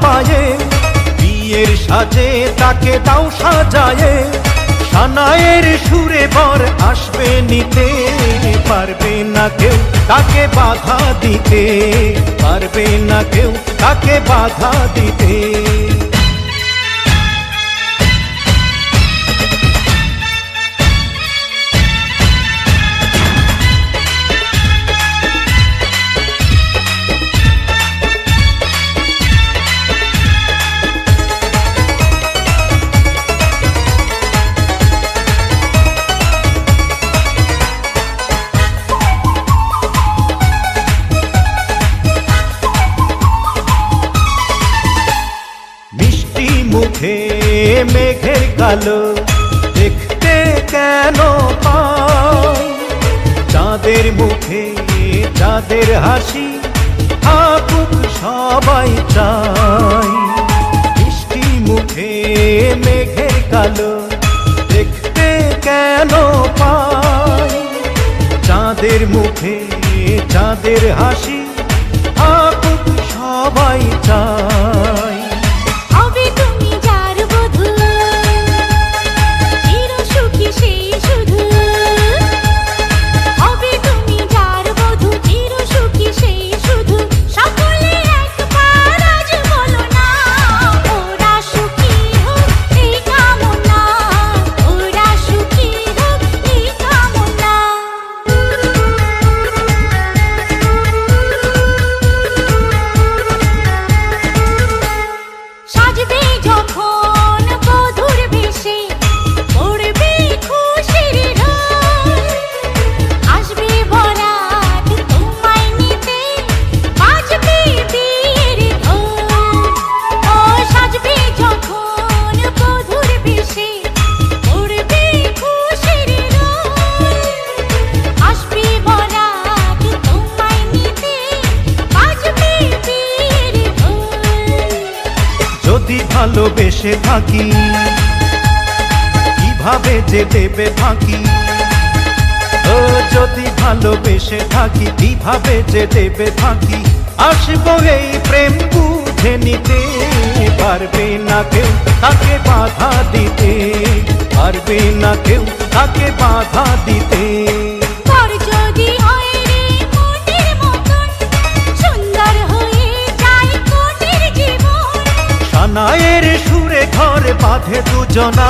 পায়ে, বিয়ের সাজে তাকে দাও সাজায়ে, সানায়ের সুরে বর আসবে নিতে, পারবে না কেউ তাকে বাধা দিতে, পারবে না কেউ তাকে বাধা দিতে। মুখে মেঘের কালো দেখতে কেন পাই, চাঁদের মুখে চাঁদের হাসি থাকুক সবাই চাই। মিষ্টি মুখে মেঘের কালো দেখতে কেন পাই, চাঁদের মুখে চাঁদের হাসি থাকুক সবাই চাই। যদি ভালোবেসে থাকি কিভাবে যে দেবে ফাঁকি, ও যদি ভালোবেসে থাকি কিভাবে যে দেবে ফাঁকি, আসবো এই প্রেম বুঝে নিতে, পারবে না কেউ তাকে বাধা দিতে, পারবে না কেউ তাকে বাধা দিতে। সানায়ের সুরে ঘরে বাঁধে দুজনা।